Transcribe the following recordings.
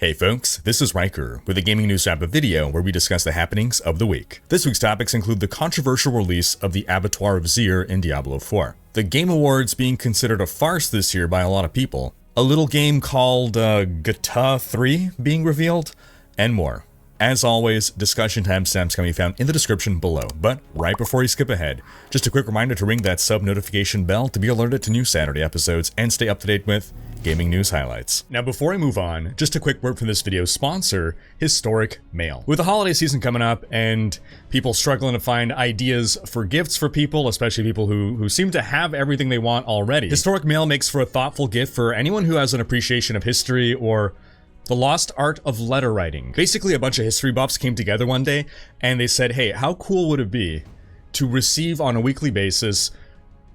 Hey folks, this is Rhykker with a gaming news wrap-up video where we discuss the happenings of the week. This week's topics include the controversial release of the Abattoir of Zir in Diablo 4, the Game Awards being considered a farce this year by a lot of people, a little game called GTA 3 being revealed, and more. As always, discussion timestamps can be found in the description below, but right before you skip ahead, just a quick reminder to ring that sub notification bell to be alerted to new Saturday episodes and stay up to date with gaming news highlights. Now before I move on, just a quick word from this video's sponsor, Historic Mail. With the holiday season coming up and people struggling to find ideas for gifts for people, especially people who seem to have everything they want already, Historic Mail makes for a thoughtful gift for anyone who has an appreciation of history or the lost art of letter writing. Basically, a bunch of history buffs came together one day and they said, hey, how cool would it be to receive on a weekly basis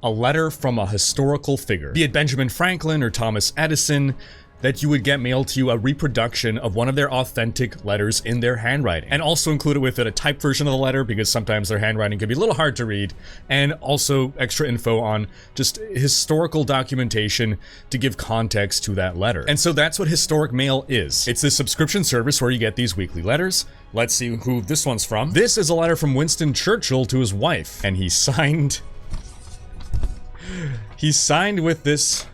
a letter from a historical figure, be it Benjamin Franklin or Thomas Edison, that you would get mailed to you a reproduction of one of their authentic letters in their handwriting. And also included with it a typed version of the letter because sometimes their handwriting can be a little hard to read, and also extra info on just historical documentation to give context to that letter. And so that's what Historic Mail is. It's this subscription service where you get these weekly letters. Let's see who this one's from. This is a letter from Winston Churchill to his wife, and he signed with this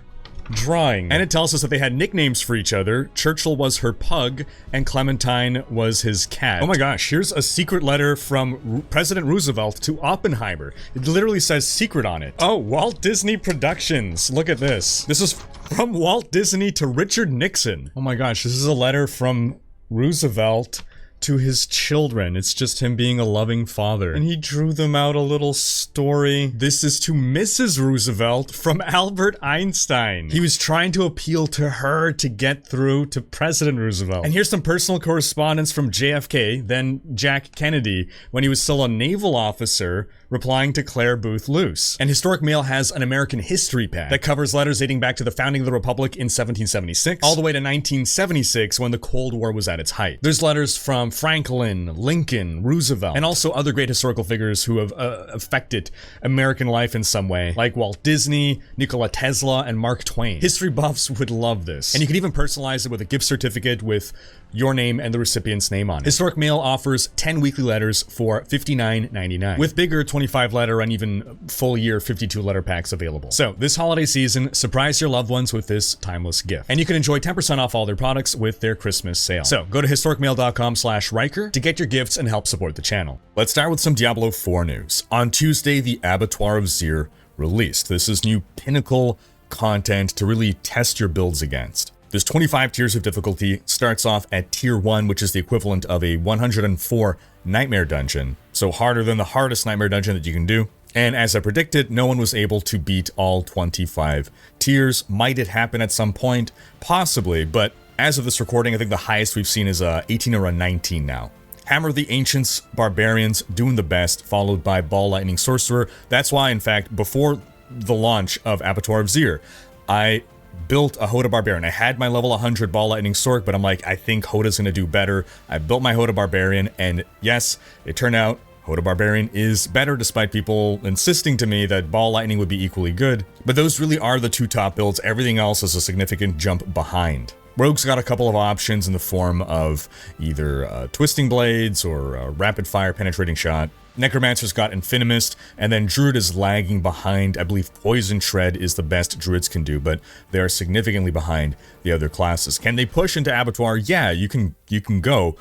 drawing. And it tells us that they had nicknames for each other. Churchill was her pug, and Clementine was his cat. Oh my gosh, here's a secret letter from President Roosevelt to Oppenheimer. It literally says secret on it. Oh, Walt Disney Productions. Look at this. This is from Walt Disney to Richard Nixon. Oh my gosh, this is a letter from Roosevelt to his children. It's just him being a loving father. And he drew them out a little story. This is to Mrs. Roosevelt from Albert Einstein. He was trying to appeal to her to get through to President Roosevelt. And here's some personal correspondence from JFK, then Jack Kennedy, when he was still a naval officer, replying to Claire Booth Luce. And Historic Mail has an American history pack that covers letters dating back to the founding of the Republic in 1776, all the way to 1976 when the Cold War was at its height. There's letters from Franklin, Lincoln, Roosevelt, and also other great historical figures who have affected American life in some way, like Walt Disney, Nikola Tesla, and Mark Twain. History buffs would love this. And you can even personalize it with a gift certificate with your name and the recipient's name on it. Historic Mail offers 10 weekly letters for $59.99, with bigger 25 letter and even full year 52 letter packs available. So this holiday season, surprise your loved ones with this timeless gift. And you can enjoy 10% off all their products with their Christmas sale. So go to historicmail.com/Rhykker to get your gifts and help support the channel. Let's start with some Diablo 4 news. On Tuesday, the Abattoir of Zir released. This is new pinnacle content to really test your builds against. There's 25 tiers of difficulty, starts off at tier 1, which is the equivalent of a 104 nightmare dungeon, so harder than the hardest nightmare dungeon that you can do. And as I predicted, no one was able to beat all 25 tiers. Might it happen at some point? Possibly, but as of this recording, I think the highest we've seen is 18 or a 19 now. Hammer of the Ancients, Barbarians doing the best, followed by Ball Lightning Sorcerer. That's why, in fact, before the launch of Abattoir of Zir, I built a Hoda Barbarian. I had my level 100 Ball Lightning Sorc, but I'm like, I think Hoda's gonna do better. I built my Hoda Barbarian, and yes, it turned out Hoda Barbarian is better, despite people insisting to me that Ball Lightning would be equally good. But those really are the two top builds. Everything else is a significant jump behind. Rogue's got a couple of options in the form of either Twisting Blades or Rapid Fire Penetrating Shot. Necromancer's got Infinimist, and then Druid is lagging behind. I believe Poison Shred is the best Druids can do, but they are significantly behind the other classes. Can they push into Abattoir? Yeah, you can go.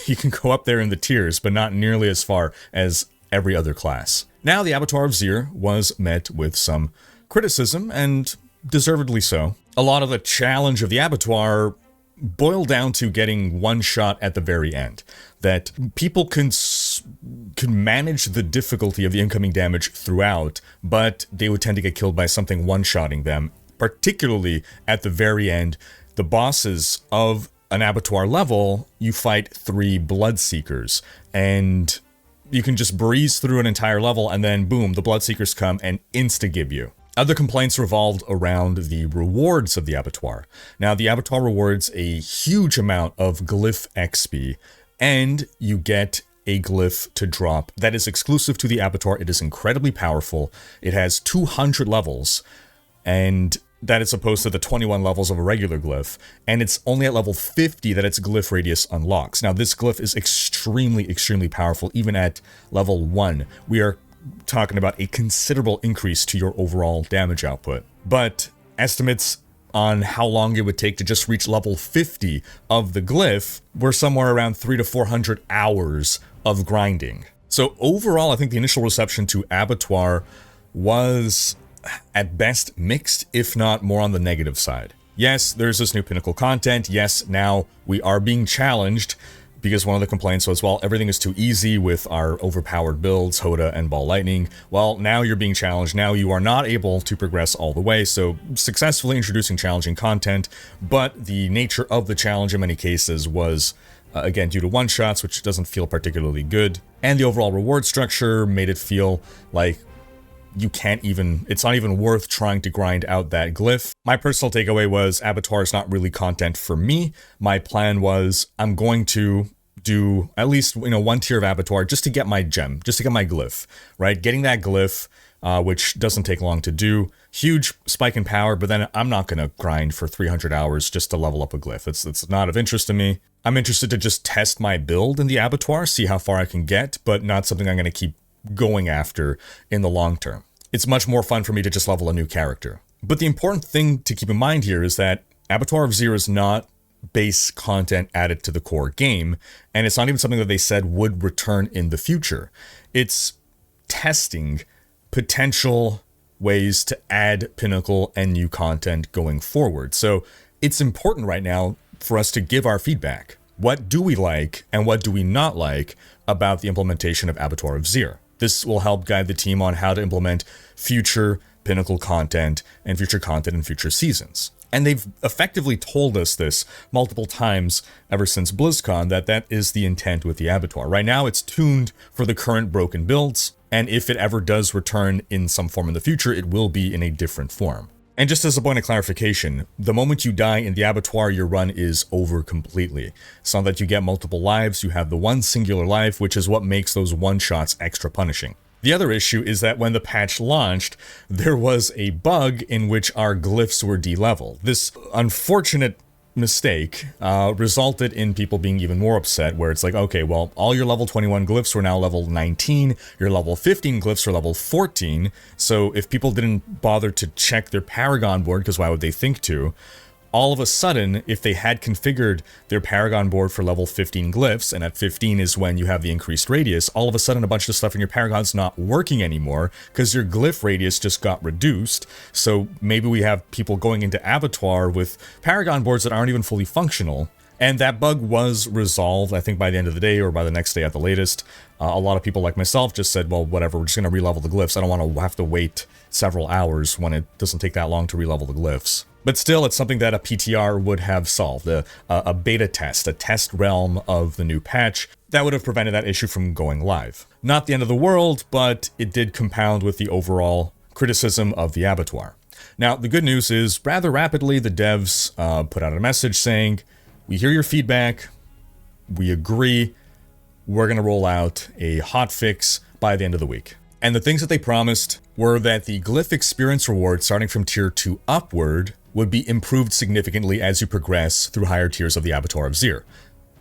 You can go up there in the tiers, but not nearly as far as every other class. Now, the Abattoir of Zir was met with some criticism, and deservedly so. A lot of the challenge of the Abattoir boiled down to getting one shot at the very end. That people can manage the difficulty of the incoming damage throughout, but they would tend to get killed by something one-shotting them, particularly at the very end. The bosses of an Abattoir level, you fight 3 Bloodseekers, and you can just breeze through an entire level, and then boom, the Bloodseekers come and insta-gib you. Other complaints revolved around the rewards of the Abattoir. Now, the Abattoir rewards a huge amount of glyph XP, and you get a glyph to drop that is exclusive to the Abattoir. It is incredibly powerful. It has 200 levels, and that it's opposed to the 21 levels of a regular glyph, and it's only at level 50 that its glyph radius unlocks. Now, this glyph is extremely powerful, even at level 1. We are talking about a considerable increase to your overall damage output. But estimates on how long it would take to just reach level 50 of the glyph were somewhere around 300 to 400 hours of grinding. So overall, I think the initial reception to Abattoir was at best mixed, if not more on the negative side. Yes, there's this new pinnacle content. Yes, now we are being challenged, because one of the complaints was, well, everything is too easy with our overpowered builds, Hoda and Ball Lightning. Well, now you're being challenged. Now you are not able to progress all the way, so successfully introducing challenging content, but the nature of the challenge in many cases was, again, due to one-shots, which doesn't feel particularly good, and the overall reward structure made it feel like you can't even, it's not even worth trying to grind out that glyph. My personal takeaway was Abattoir is not really content for me. My plan was I'm going to do at least, one tier of Abattoir just to get my gem, just to get my glyph, right? Getting that glyph, which doesn't take long to do. Huge spike in power, but then I'm not going to grind for 300 hours just to level up a glyph. It's not of interest to me. I'm interested to just test my build in the Abattoir, see how far I can get, but not something I'm going to keep going after in the long term. It's much more fun for me to just level a new character. But the important thing to keep in mind here is that Abattoir of Zir is not base content added to the core game, and it's not even something that they said would return in the future. It's testing potential ways to add pinnacle and new content going forward. So it's important right now for us to give our feedback. What do we like and what do we not like about the implementation of Abattoir of Zir? This will help guide the team on how to implement future pinnacle content and in future seasons. And they've effectively told us this multiple times ever since BlizzCon, that is the intent with the Abattoir. Right now, it's tuned for the current broken builds, and if it ever does return in some form in the future, it will be in a different form. And just as a point of clarification, the moment you die in the Abattoir, your run is over completely. It's not that you get multiple lives, you have the one singular life, which is what makes those one-shots extra punishing. The other issue is that when the patch launched, there was a bug in which our glyphs were de-leveled. This unfortunate mistake resulted in people being even more upset, where it's like, okay, well, all your level 21 glyphs were now level 19, your level 15 glyphs are level 14, so if people didn't bother to check their Paragon board, because why would they think to, all of a sudden, if they had configured their Paragon board for level 15 glyphs, and at 15 is when you have the increased radius, all of a sudden a bunch of stuff in your Paragon's not working anymore because your glyph radius just got reduced. So maybe we have people going into Abattoir with Paragon boards that aren't even fully functional. And that bug was resolved, I think, by the end of the day or by the next day at the latest. A lot of people like myself just said, well, whatever, we're just going to re-level the glyphs. I don't want to have to wait several hours when it doesn't take that long to re-level the glyphs. But still, it's something that a PTR would have solved, a beta test, a test realm of the new patch that would have prevented that issue from going live. Not the end of the world, but it did compound with the overall criticism of the Abattoir. Now, the good news is, rather rapidly, the devs put out a message saying, we hear your feedback, we agree, we're going to roll out a hotfix by the end of the week. And the things that they promised were that the glyph experience reward starting from tier 2 upward would be improved significantly as you progress through higher tiers of the Abattoir of Zir.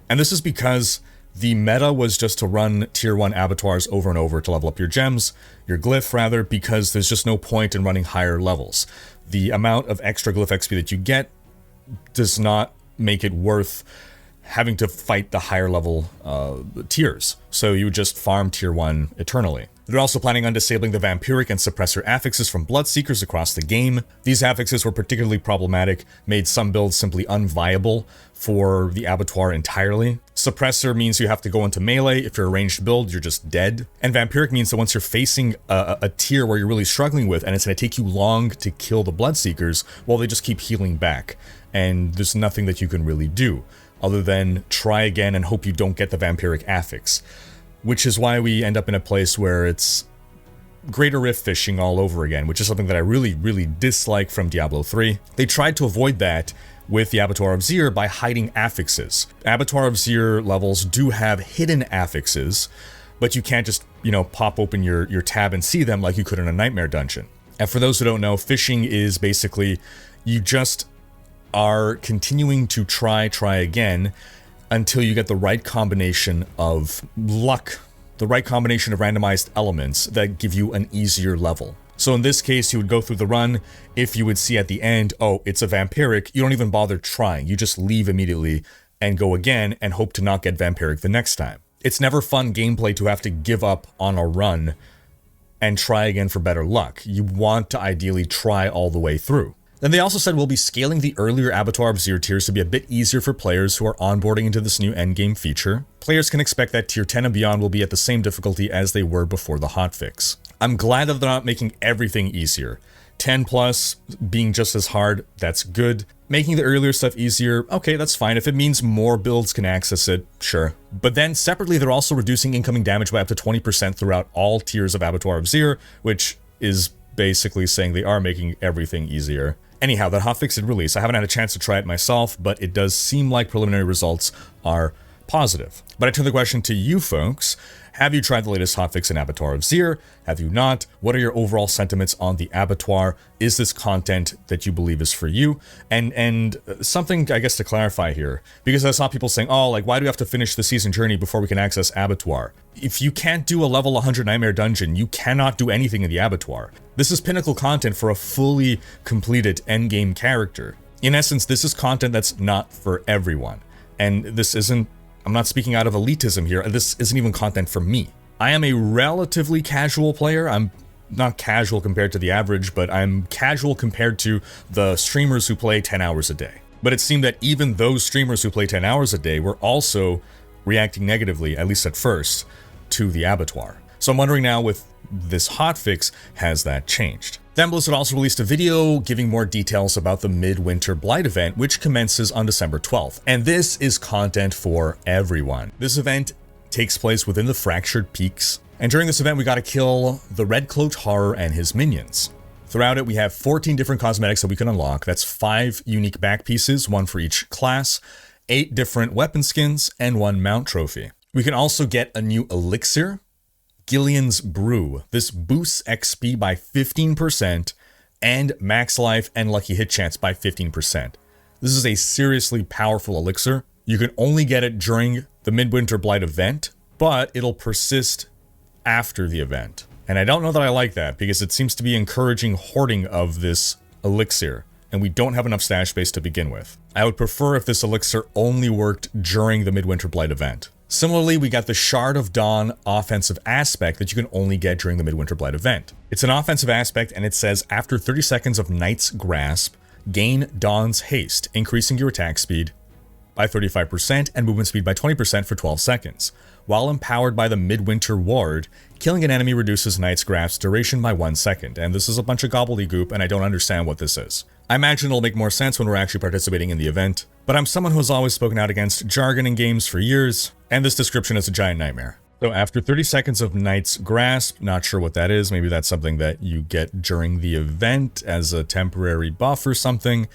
And this is because the meta was just to run tier 1 abattoirs over and over to level up your gems, your glyph rather, because there's just no point in running higher levels. The amount of extra glyph XP that you get does not make it worth having to fight the higher level tiers. So you would just farm tier 1 eternally. They're also planning on disabling the vampiric and suppressor affixes from Bloodseekers across the game. These affixes were particularly problematic, made some builds simply unviable for the Abattoir entirely. Suppressor means you have to go into melee. If you're a ranged build, you're just dead. And vampiric means that once you're facing a tier where you're really struggling with, and it's going to take you long to kill the Bloodseekers, well, they just keep healing back. And there's nothing that you can really do other than try again and hope you don't get the vampiric affix. Which is why we end up in a place where it's Greater Rift fishing all over again, which is something that I really dislike from Diablo 3. They tried to avoid that with the Abattoir of Zir by hiding affixes. Abattoir of Zir levels do have hidden affixes, but you can't just, pop open your tab and see them like you could in a Nightmare dungeon. And for those who don't know, fishing is basically You just are continuing to try again until you get the right combination of luck, the right combination of randomized elements that give you an easier level. So in this case, you would go through the run. If you would see at the end, oh, it's a vampiric, you don't even bother trying. You just leave immediately and go again and hope to not get vampiric the next time. It's never fun gameplay to have to give up on a run and try again for better luck. You want to ideally try all the way through. Then they also said we'll be scaling the earlier Abattoir of Zir tiers to be a bit easier for players who are onboarding into this new endgame feature. Players can expect that tier 10 and beyond will be at the same difficulty as they were before the hotfix. I'm glad that they're not making everything easier. 10 plus being just as hard, that's good. Making the earlier stuff easier, okay, that's fine. If it means more builds can access it, sure. But then separately, they're also reducing incoming damage by up to 20% throughout all tiers of Abattoir of Zir, which is basically saying they are making everything easier. Anyhow, that hotfix did release. I haven't had a chance to try it myself, but it does seem like preliminary results are positive. But I turn the question to you folks. Have you tried the latest hotfix in Abattoir of Zir? Have you not? What are your overall sentiments on the Abattoir? Is this content that you believe is for you? And something, I guess, to clarify here, because I saw people saying, oh, like, why do we have to finish the season journey before we can access Abattoir? If you can't do a level 100 Nightmare Dungeon, you cannot do anything in the Abattoir. This is pinnacle content for a fully completed endgame character. In essence, this is content that's not for everyone. And this isn't, I'm not speaking out of elitism here, this isn't even content for me. I am a relatively casual player. I'm not casual compared to the average, but I'm casual compared to the streamers who play 10 hours a day. But it seemed that even those streamers who play 10 hours a day were also reacting negatively, at least at first, to the Abattoir. So I'm wondering now, with this hotfix, has that changed? Then Blizzard also released a video giving more details about the Midwinter Blight event, which commences on December 12th. And this is content for everyone. This event takes place within the Fractured Peaks. And during this event, we gotta kill the Red-Cloaked Horror and his minions. Throughout it, we have 14 different cosmetics that we can unlock. That's 5 unique back pieces, 1 for each class, 8 different weapon skins, and 1 mount trophy. We can also get a new elixir, Gillian's Brew. This boosts XP by 15% and max life and lucky hit chance by 15%. This is a seriously powerful elixir. You can only get it during the Midwinter Blight event, but it'll persist after the event. And I don't know that I like that, because it seems to be encouraging hoarding of this elixir, and we don't have enough stash space to begin with. I would prefer if this elixir only worked during the Midwinter Blight event. Similarly, we got the Shard of Dawn offensive aspect that you can only get during the Midwinter Blight event. It's an offensive aspect, and it says, after 30 seconds of Night's Grasp, gain Dawn's Haste, increasing your attack speed by 35% and movement speed by 20% for 12 seconds. While empowered by the Midwinter Ward, killing an enemy reduces Night's Grasp's duration by 1 second, and this is a bunch of gobbledygook, and I don't understand what this is. I imagine it'll make more sense when we're actually participating in the event, but I'm someone who has always spoken out against jargon in games for years, and this description is a giant nightmare. So after 30 seconds of Night's Grasp, not sure what that is, maybe that's something that you get during the event as a temporary buff or something.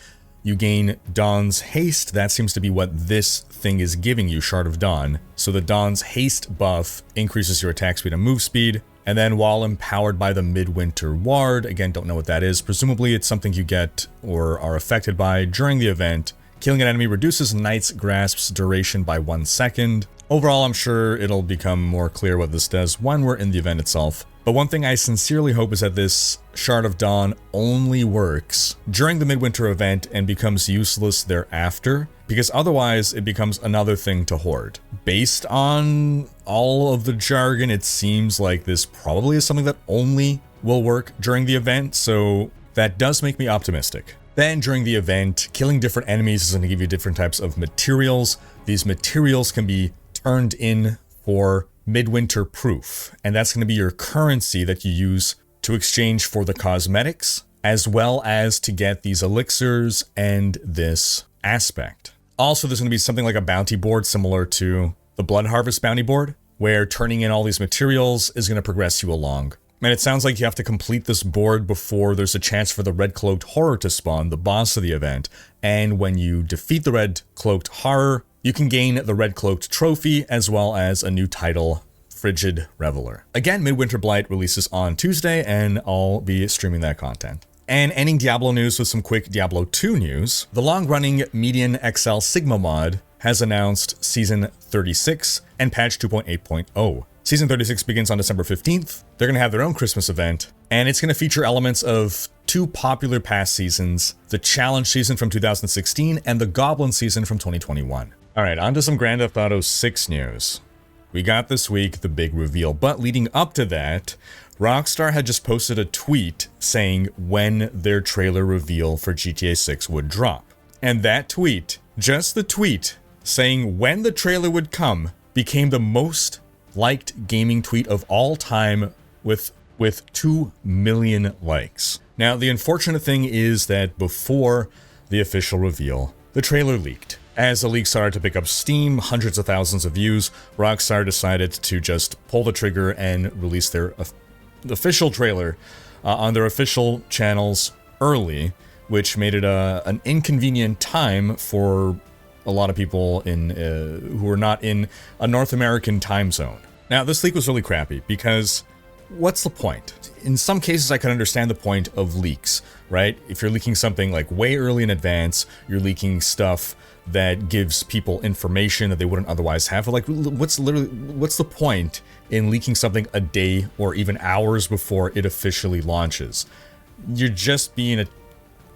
You gain Dawn's Haste, that seems to be what this thing is giving you, Shard of Dawn. So the Dawn's Haste buff increases your attack speed and move speed. And then while empowered by the Midwinter Ward, again, don't know what that is, presumably it's something you get or are affected by during the event. Killing an enemy reduces Night's Grasp's duration by 1 second. Overall, I'm sure it'll become more clear what this does when we're in the event itself. But one thing I sincerely hope is that this Shard of Dawn only works during the Midwinter event and becomes useless thereafter, because otherwise it becomes another thing to hoard. Based on all of the jargon, it seems like this probably is something that only will work during the event, so that does make me optimistic. Then during the event, killing different enemies is going to give you different types of materials. These materials can be turned in for Midwinter Proof, and that's going to be your currency that you use to exchange for the cosmetics, as well as to get these elixirs and this aspect. Also, there's going to be something like a bounty board similar to the Blood Harvest bounty board, where turning in all these materials is going to progress you along. And it sounds like you have to complete this board before there's a chance for the Red-Cloaked Horror to spawn, the boss of the event. And when you defeat the Red-Cloaked Horror, you can gain the Red-Cloaked Trophy, as well as a new title, Frigid Reveler. Again, Midwinter Blight releases on Tuesday, and I'll be streaming that content. And ending Diablo news with some quick Diablo 2 news. The long-running Median XL Sigma mod has announced Season 36 and patch 2.8.0. Season 36 begins on December 15th. They're going to have their own Christmas event, and it's going to feature elements of two popular past seasons, the Challenge season from 2016 and the Goblin season from 2021. All right, on to some Grand Theft Auto 6 news. We got this week the big reveal, but leading up to that, Rockstar had just posted a tweet saying when their trailer reveal for GTA 6 would drop. And that tweet, just the tweet, saying when the trailer would come, became the most liked gaming tweet of all time with 2 million likes. Now, the unfortunate thing is that before the official reveal, the trailer leaked. As the leak started to pick up steam, hundreds of thousands of views, Rockstar decided to just pull the trigger and release their official trailer on their official channels early, which made it an inconvenient time for a lot of people who are not in a North American time zone. Now, this leak was really crappy because what's the point? In some cases, I can understand the point of leaks, right? If you're leaking something like way early in advance, you're leaking stuff that gives people information that they wouldn't otherwise have. Like, what's the point in leaking something a day or even hours before it officially launches? You're just being a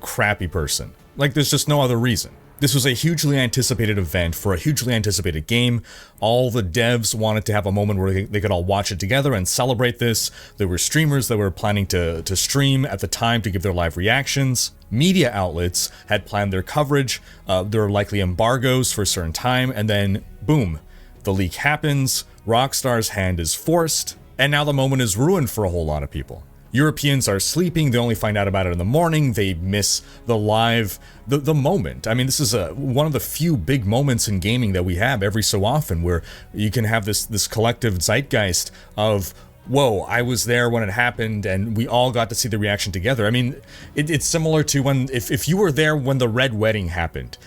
crappy person. Like, there's just no other reason. This was a hugely anticipated event for a hugely anticipated game. All the devs wanted to have a moment where they could all watch it together and celebrate this. There were streamers that were planning to stream at the time to give their live reactions. Media outlets had planned their coverage. There were likely embargoes for a certain time, and then boom, the leak happens. Rockstar's hand is forced, and now the moment is ruined for a whole lot of people. Europeans are sleeping, they only find out about it in the morning, they miss the live, the moment. I mean, this is one of the few big moments in gaming that we have every so often where you can have this collective zeitgeist of, whoa, I was there when it happened and we all got to see the reaction together. I mean, it's similar to when, if you were there when the Red Wedding happened,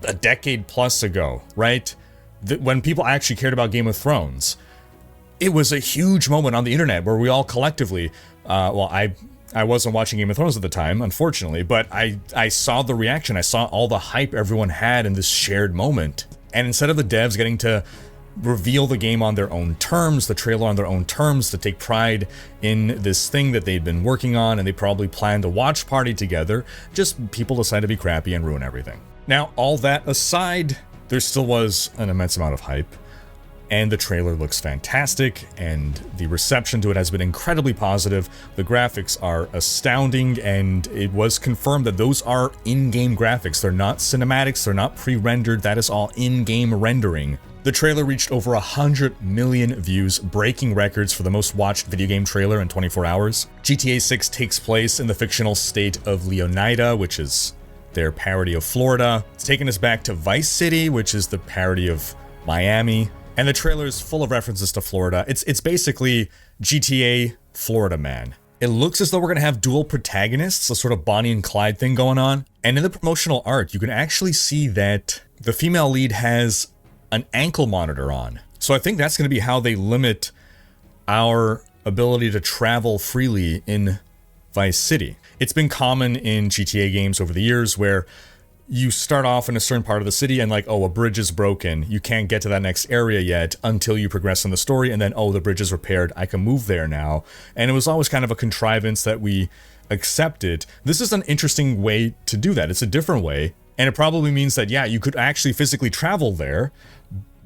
a decade plus ago, right? When people actually cared about Game of Thrones. It was a huge moment on the internet where we all collectively, well, I wasn't watching Game of Thrones at the time, unfortunately, but I saw the reaction. I saw all the hype everyone had in this shared moment. And instead of the devs getting to reveal the game on their own terms, the trailer on their own terms, to take pride in this thing that they'd been working on and they probably planned a watch party together, just people decided to be crappy and ruin everything. Now, all that aside, there still was an immense amount of hype. And the trailer looks fantastic, and the reception to it has been incredibly positive. The graphics are astounding, and it was confirmed that those are in-game graphics. They're not cinematics, they're not pre-rendered, that is all in-game rendering. The trailer reached over 100 million views, breaking records for the most watched video game trailer in 24 hours. GTA 6 takes place in the fictional state of Leonida, which is their parody of Florida. It's taking us back to Vice City, which is the parody of Miami. And the trailer is full of references to Florida. It's basically GTA Florida Man. It looks as though we're going to have dual protagonists, a sort of Bonnie and Clyde thing going on. And in the promotional art, you can actually see that the female lead has an ankle monitor on. So I think that's going to be how they limit our ability to travel freely in Vice City. It's been common in GTA games over the years where you start off in a certain part of the city and like, oh, a bridge is broken. You can't get to that next area yet until you progress in the story. And then, oh, the bridge is repaired. I can move there now. And it was always kind of a contrivance that we accepted. This is an interesting way to do that. It's a different way. And it probably means that, yeah, you could actually physically travel there,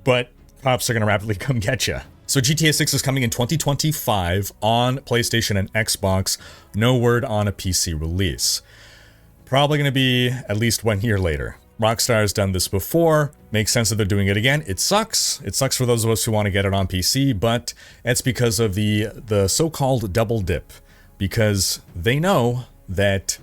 but cops are going to rapidly come get you. So GTA 6 is coming in 2025 on PlayStation and Xbox. No word on a PC release. Probably going to be at least 1 year later. Rockstar has done this before. Makes sense that they're doing it again. It sucks. It sucks for those of us who want to get it on PC, but it's because of the so-called double dip. Because they know that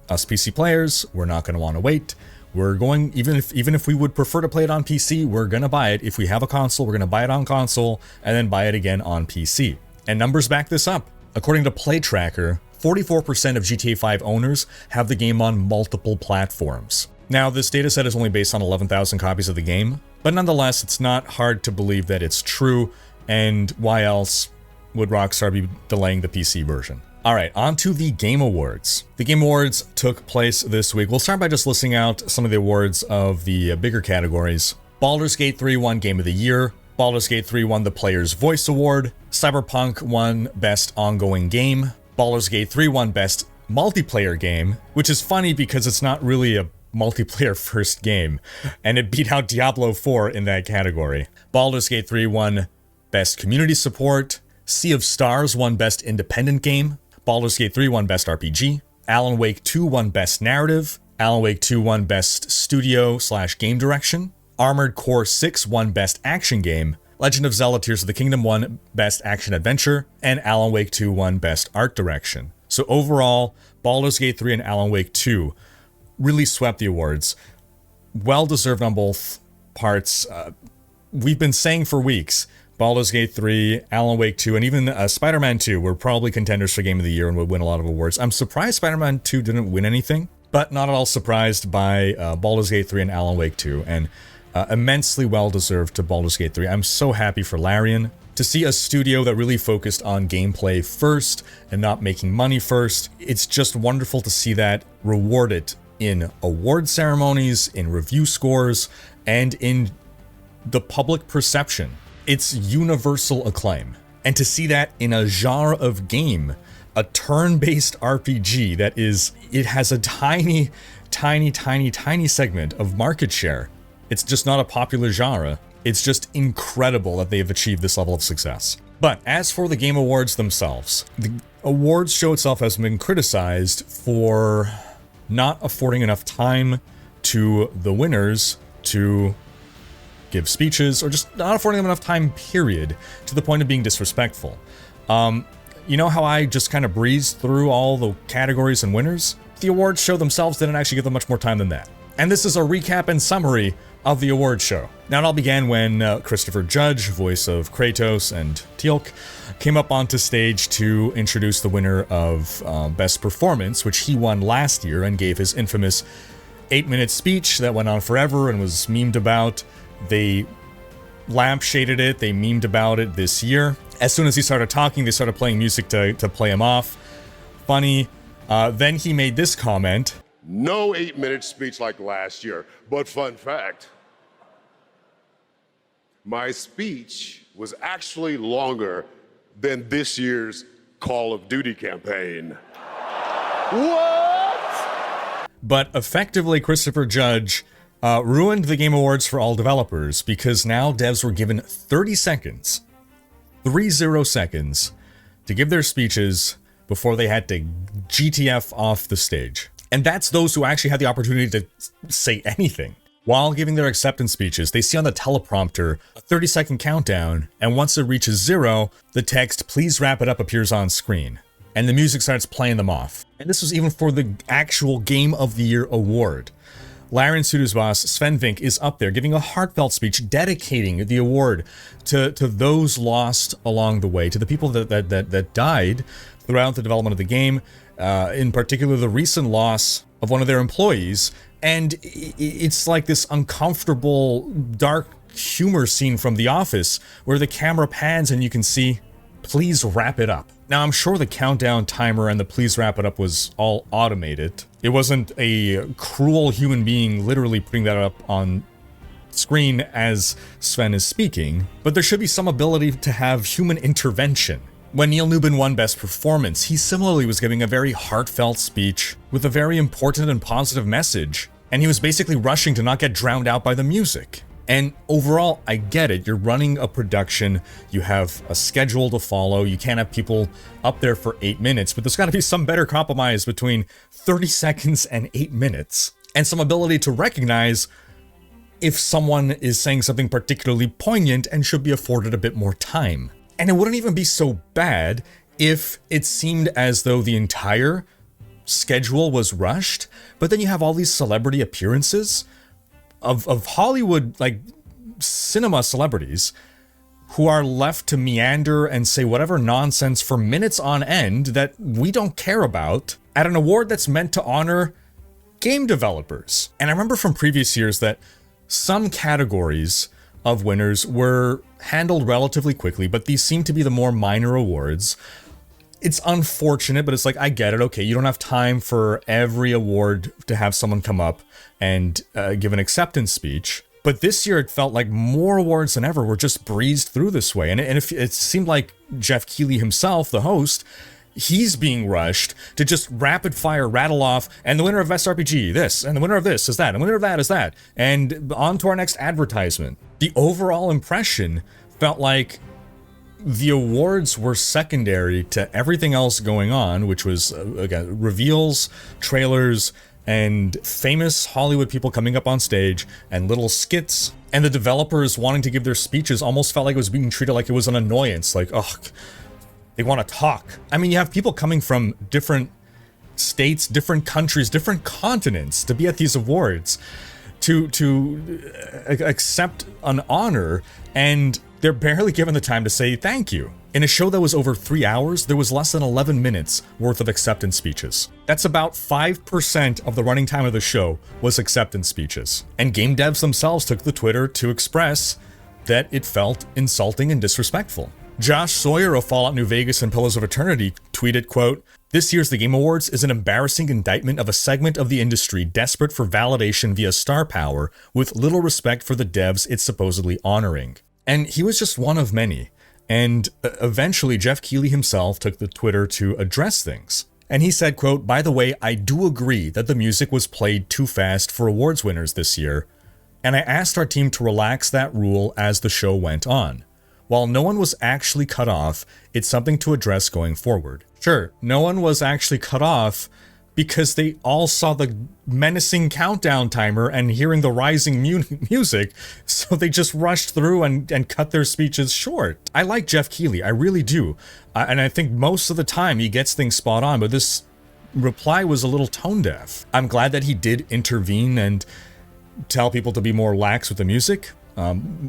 us PC players, we're not going to want to wait. We're going, even if we would prefer to play it on PC, we're going to buy it. If we have a console, we're going to buy it on console and then buy it again on PC. And numbers back this up. According to PlayTracker, 44% of GTA 5 owners have the game on multiple platforms. Now, this dataset is only based on 11,000 copies of the game, but nonetheless, it's not hard to believe that it's true, and why else would Rockstar be delaying the PC version? All right, on to the Game Awards. The Game Awards took place this week. We'll start by just listing out some of the awards of the bigger categories. Baldur's Gate 3 won Game of the Year. Baldur's Gate 3 won the Player's Voice Award. Cyberpunk won Best Ongoing Game. Baldur's Gate 3 won Best Multiplayer Game, which is funny because it's not really a multiplayer first game, and it beat out Diablo 4 in that category. Baldur's Gate 3 won Best Community Support. Sea of Stars won Best Independent Game. Baldur's Gate 3 won Best RPG. Alan Wake 2 won Best Narrative. Alan Wake 2 won Best Studio/Game Direction. Armored Core 6 won Best Action Game. Legend of Zelda Tears of the Kingdom won Best Action Adventure. And Alan Wake 2 won Best Art Direction. So overall, Baldur's Gate 3 and Alan Wake 2 really swept the awards. Well deserved on both parts. We've been saying for weeks, Baldur's Gate 3, Alan Wake 2, and even Spider-Man 2 were probably contenders for Game of the Year and would win a lot of awards. I'm surprised Spider-Man 2 didn't win anything, but not at all surprised by Baldur's Gate 3 and Alan Wake 2, and immensely well-deserved to Baldur's Gate 3. I'm so happy for Larian to see a studio that really focused on gameplay first and not making money first. It's just wonderful to see that rewarded in award ceremonies, in review scores, and in the public perception. It's universal acclaim. And to see that in a genre of game, a turn-based RPG that it has a tiny segment of market share. It's just not a popular genre. It's just incredible that they have achieved this level of success. But as for the Game Awards themselves, the awards show itself has been criticized for not affording enough time to the winners to give speeches, or just not affording them enough time, period, to the point of being disrespectful. You know how I just kind of breezed through all the categories and winners? The awards show themselves didn't actually give them much more time than that. And this is a recap and summary of the award show. Now, it all began when Christopher Judge, voice of Kratos and Teal'c, came up onto stage to introduce the winner of Best Performance, which he won last year, and gave his infamous 8-minute speech that went on forever and was memed about. They lampshaded it, they memed about it this year. As soon as he started talking, they started playing music to play him off. Funny. Then he made this comment. No 8-minute speech like last year, but fun fact, my speech was actually longer than this year's Call of Duty campaign. What? But effectively, Christopher Judge ruined the Game Awards for all developers, because now devs were given 30 seconds, 30 seconds, to give their speeches before they had to GTF off the stage. And that's those who actually had the opportunity to say anything. While giving their acceptance speeches, they see on the teleprompter a 30-second countdown, and once it reaches 0, the text, "Please wrap it up," appears on screen. And the music starts playing them off. And this was even for the actual Game of the Year award. Larian Studios boss Sven Vink is up there giving a heartfelt speech dedicating the award to those lost along the way, to the people that died throughout the development of the game, in particular the recent loss of one of their employees. And it's like this uncomfortable, dark humor scene from The Office where the camera pans and you can see, "Please wrap it up." Now, I'm sure the countdown timer and the "please wrap it up" was all automated. It wasn't a cruel human being literally putting that up on screen as Sven is speaking, but there should be some ability to have human intervention. When Neil Newbin won Best Performance, he similarly was giving a very heartfelt speech with a very important and positive message, and he was basically rushing to not get drowned out by the music. And overall, I get it. You're running a production, you have a schedule to follow, you can't have people up there for 8 minutes, but there's got to be some better compromise between 30 seconds and 8 minutes, and some ability to recognize if someone is saying something particularly poignant and should be afforded a bit more time. And it wouldn't even be so bad if it seemed as though the entire schedule was rushed, but then you have all these celebrity appearances of Hollywood, like cinema celebrities, who are left to meander and say whatever nonsense for minutes on end that we don't care about at an award that's meant to honor game developers. And I remember from previous years that some categories of winners were handled relatively quickly, but these seem to be the more minor awards. it's unfortunate, but it's like, I get it. Okay, you don't have time for every award to have someone come up and give an acceptance speech. But this year, it felt like more awards than ever were just breezed through this way. And it seemed like Jeff Keighley himself, the host, he's being rushed to just rapid fire rattle off, and the winner of Best RPG, this, and the winner of this is that, and the winner of that is that, and on to our next advertisement. The overall impression felt like the awards were secondary to everything else going on, which was, again, reveals, trailers, and famous Hollywood people coming up on stage, and little skits, and the developers wanting to give their speeches almost felt like it was being treated like it was an annoyance, like, oh, they want to talk. I mean, you have people coming from different states, different countries, different continents to be at these awards, to accept an honor, and they're barely given the time to say thank you. In a show that was over 3 hours, there was less than 11 minutes worth of acceptance speeches. That's about 5% of the running time of the show was acceptance speeches. And game devs themselves took to Twitter to express that it felt insulting and disrespectful. Josh Sawyer of Fallout New Vegas and Pillars of Eternity tweeted, quote, "This year's The Game Awards is an embarrassing indictment of a segment of the industry desperate for validation via star power with little respect for the devs it's supposedly honoring." And he was just one of many. And eventually, Jeff Keighley himself took to Twitter to address things. And he said, quote, "By the way, I do agree that the music was played too fast for awards winners this year, and I asked our team to relax that rule as the show went on. While no one was actually cut off, it's something to address going forward." Sure, no one was actually cut off because they all saw the menacing countdown timer and hearing the rising music, so they just rushed through and cut their speeches short. I like Jeff Keighley, I really do. And I think most of the time he gets things spot on, but this reply was a little tone deaf. I'm glad that he did intervene and tell people to be more lax with the music.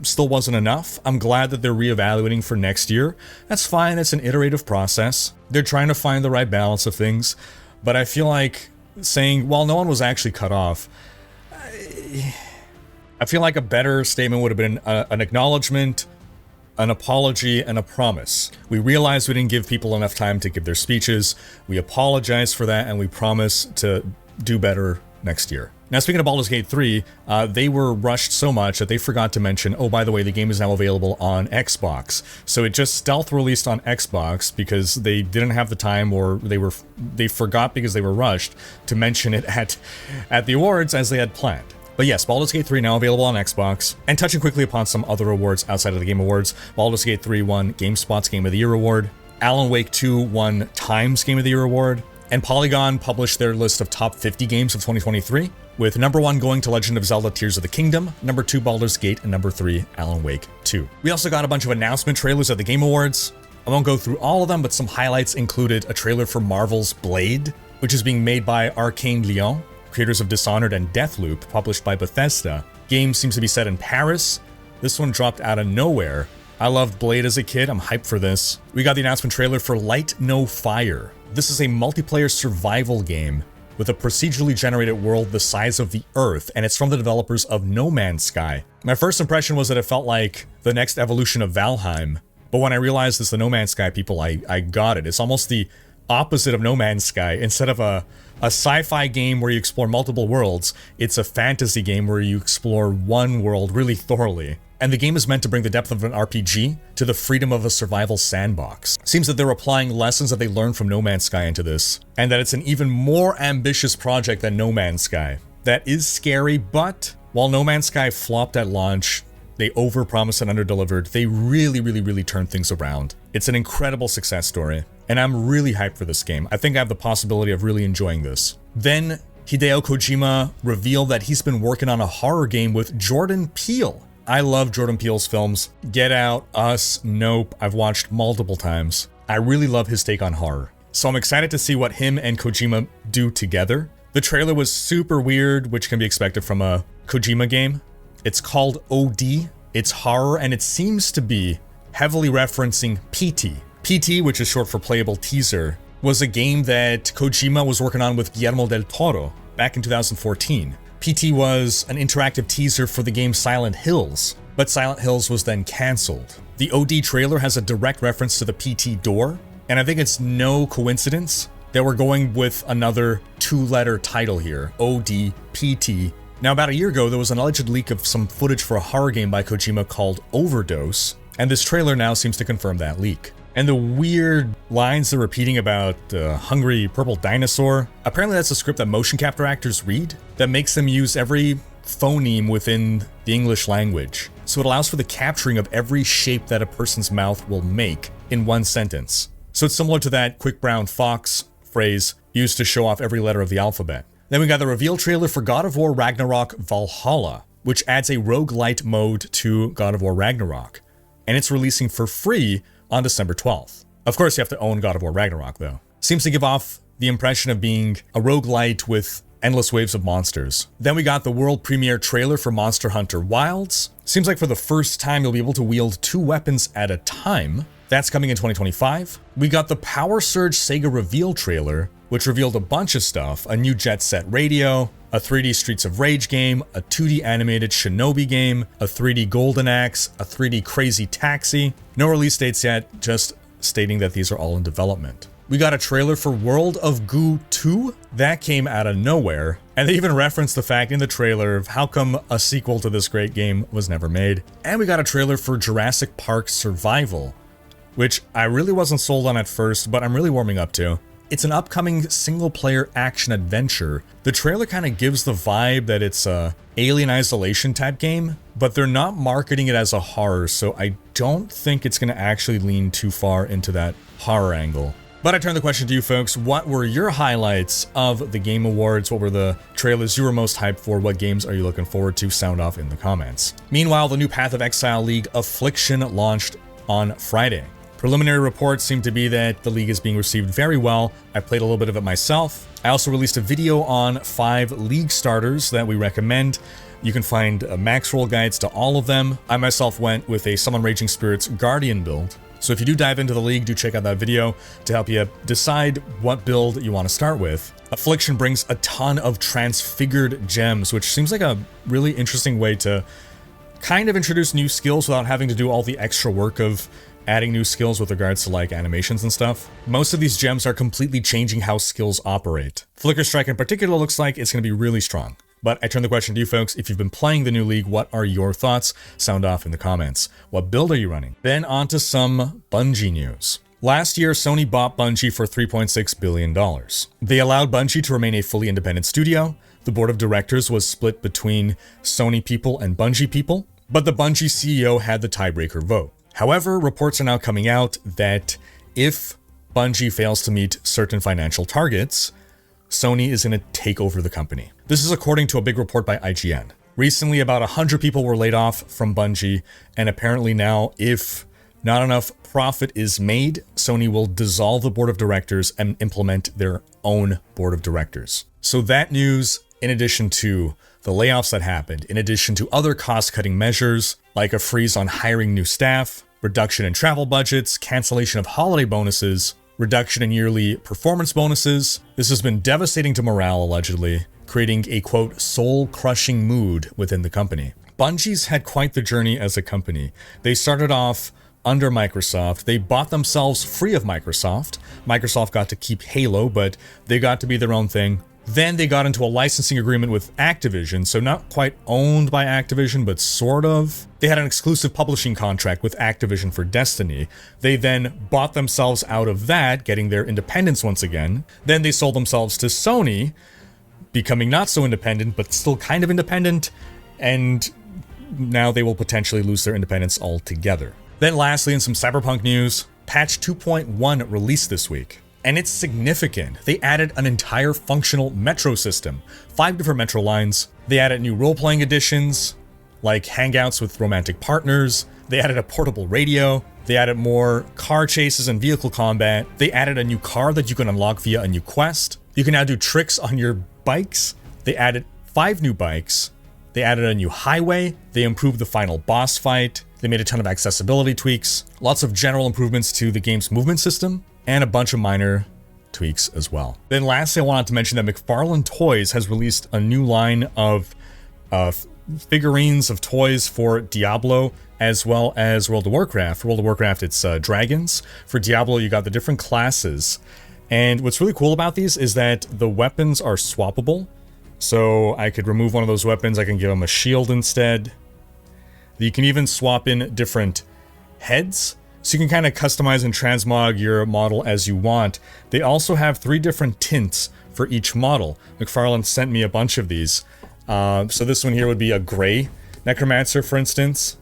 Still wasn't enough. I'm glad that they're reevaluating for next year. That's fine, it's an iterative process. They're trying to find the right balance of things. But I feel like saying, well, no one was actually cut off, I feel like a better statement would have been an acknowledgement, an apology, and a promise. We realize we didn't give people enough time to give their speeches. We apologize for that, and we promise to do better next year. Now, speaking of Baldur's Gate 3, they were rushed so much that they forgot to mention, oh, by the way, the game is now available on Xbox. So it just stealth released on Xbox because they didn't have the time, or they forgot because they were rushed to mention it at the awards as they had planned. But yes, Baldur's Gate 3 now available on Xbox. And touching quickly upon some other awards outside of the Game Awards, Baldur's Gate 3 won GameSpot's Game of the Year award. Alan Wake 2 won Time's Game of the Year award. And Polygon published their list of top 50 games of 2023, with number 1 going to Legend of Zelda Tears of the Kingdom, number 2 Baldur's Gate, and number 3 Alan Wake 2. We also got a bunch of announcement trailers at the Game Awards. I won't go through all of them, but some highlights included a trailer for Marvel's Blade, which is being made by Arcane Lyon, creators of Dishonored and Deathloop, published by Bethesda. Game seems to be set in Paris. This one dropped out of nowhere. I loved Blade as a kid, I'm hyped for this. We got the announcement trailer for Light No Fire. This is a multiplayer survival game with a procedurally generated world the size of the Earth, and it's from the developers of No Man's Sky. My first impression was that it felt like the next evolution of Valheim, but when I realized it's the No Man's Sky people, I got it. It's almost the opposite of No Man's Sky. Instead of a sci-fi game where you explore multiple worlds, it's a fantasy game where you explore one world really thoroughly. And the game is meant to bring the depth of an RPG to the freedom of a survival sandbox. Seems that they're applying lessons that they learned from No Man's Sky into this, and that it's an even more ambitious project than No Man's Sky. That is scary, but while No Man's Sky flopped at launch, they overpromised and underdelivered. They really turned things around. It's an incredible success story, and I'm really hyped for this game. I think I have the possibility of really enjoying this. Then, Hideo Kojima revealed that he's been working on a horror game with Jordan Peele. I love Jordan Peele's films. Get Out, Us, Nope, I've watched multiple times. I really love his take on horror. So I'm excited to see what him and Kojima do together. The trailer was super weird, which can be expected from a Kojima game. It's called OD. It's horror, and it seems to be heavily referencing PT. PT, which is short for Playable Teaser, was a game that Kojima was working on with Guillermo del Toro back in 2014. PT was an interactive teaser for the game Silent Hills, but Silent Hills was then cancelled. The OD trailer has a direct reference to the PT door, And I think it's no coincidence that we're going with another 2-letter title here, ODPT. Now, about a year ago, there was an alleged leak of some footage for a horror game by Kojima called Overdose, and this trailer now seems to confirm that leak. And the weird lines they're repeating about the hungry purple dinosaur, apparently that's a script that motion capture actors read that makes them use every phoneme within the English language. So it allows for the capturing of every shape that a person's mouth will make in one sentence. So it's similar to that quick brown fox phrase used to show off every letter of the alphabet. Then we got the reveal trailer for God of War Ragnarok Valhalla, which adds a roguelite mode to God of War Ragnarok. And it's releasing for free on December 12th. Of course, you have to own God of War Ragnarok, though. Seems to give off the impression of being a roguelite with endless waves of monsters. Then we got the world premiere trailer for Monster Hunter Wilds. Seems like for the first time you'll be able to wield 2 weapons at a time. That's coming in 2025. We got the Power Surge Sega reveal trailer, which revealed a bunch of stuff, a new Jet Set radio, a 3D Streets of Rage game, a 2D animated Shinobi game, a 3D Golden Axe, a 3D Crazy Taxi. No release dates yet, just stating that these are all in development. We got a trailer for World of Goo 2. That came out of nowhere, and they even referenced the fact in the trailer of how come a sequel to this great game was never made. And we got a trailer for Jurassic Park Survival, which I really wasn't sold on at first, but I'm really warming up to. It's an upcoming single-player action-adventure. The trailer kind of gives the vibe that it's a Alien Isolation type game, but they're not marketing it as a horror, so I don't think it's going to actually lean too far into that horror angle. But I turn the question to you folks. What were your highlights of the Game Awards? What were the trailers you were most hyped for? What games are you looking forward to? Sound off in the comments. Meanwhile, the new Path of Exile League Affliction launched on Friday. Preliminary reports seem to be that the league is being received very well. I played a little bit of it myself. I also released a video on 5 league starters that we recommend. You can find max roll guides to all of them. I myself went with a Summon Raging Spirits Guardian build. So if you do dive into the league, do check out that video to help you decide what build you want to start with. Affliction brings a ton of transfigured gems, which seems like a really interesting way to kind of introduce new skills without having to do all the extra work of adding new skills with regards to like animations and stuff. Most of these gems are completely changing how skills operate. Flicker Strike in particular looks like it's going to be really strong. But I turn the question to you folks. If you've been playing the new league, what are your thoughts? Sound off in the comments. What build are you running? Then on to some Bungie news. Last year, Sony bought Bungie for $3.6 billion. They allowed Bungie to remain a fully independent studio. The board of directors was split between Sony people and Bungie people, but the Bungie CEO had the tiebreaker vote. However, reports are now coming out that if Bungie fails to meet certain financial targets, Sony is going to take over the company. This is according to a big report by IGN. Recently, about 100 people were laid off from Bungie, and apparently now, if not enough profit is made, Sony will dissolve the board of directors and implement their own board of directors. So that news, in addition to the layoffs that happened, in addition to other cost-cutting measures, like a freeze on hiring new staff, reduction in travel budgets, cancellation of holiday bonuses, reduction in yearly performance bonuses. This has been devastating to morale, allegedly, creating a, quote, soul-crushing mood within the company. Bungie's had quite the journey as a company. They started off under Microsoft. They bought themselves free of Microsoft. Microsoft got to keep Halo, but they got to be their own thing. Then they got into a licensing agreement with Activision, so not quite owned by Activision, but sort of. They had an exclusive publishing contract with Activision for Destiny. They then bought themselves out of that, getting their independence once again. Then they sold themselves to Sony, becoming not so independent, but still kind of independent, and now they will potentially lose their independence altogether. Then lastly, in some Cyberpunk news, patch 2.1 released this week. And it's significant. They added an entire functional metro system, 5 different metro lines. They added new role-playing additions, like hangouts with romantic partners. They added a portable radio. They added more car chases and vehicle combat. They added a new car that you can unlock via a new quest. You can now do tricks on your bikes. They added 5 new bikes. They added a new highway. They improved the final boss fight. They made a ton of accessibility tweaks. Lots of general improvements to the game's movement system, and a bunch of minor tweaks as well. Then lastly, I wanted to mention that McFarlane Toys has released a new line of figurines of toys for Diablo as well as World of Warcraft. For World of Warcraft, it's dragons. For Diablo, you got the different classes. And what's really cool about these is that the weapons are swappable. So I could remove one of those weapons, I can give them a shield instead. You can even swap in different heads. So you can kind of customize and transmog your model as you want. They also have 3 different tints for each model. McFarlane sent me a bunch of these. So this one here would be a gray Necromancer, for instance.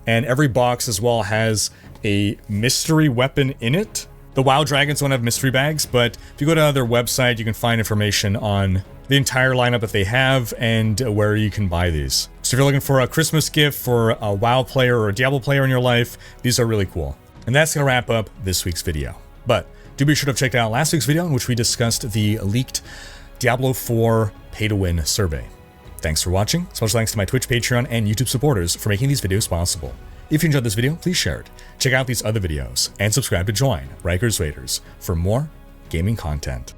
And every box as well has a mystery weapon in it. The WoW Dragons don't have mystery bags, but if you go to their website, you can find information on the entire lineup that they have and where you can buy these. So if you're looking for a Christmas gift for a WoW player or a Diablo player in your life, these are really cool. And that's going to wrap up this week's video. But do be sure to check out last week's video in which we discussed the leaked Diablo 4 pay-to-win survey. Thanks for watching. Special thanks to my Twitch, Patreon, and YouTube supporters for making these videos possible. If you enjoyed this video, please share it. Check out these other videos and subscribe to join Rhykkers Raiders for more gaming content.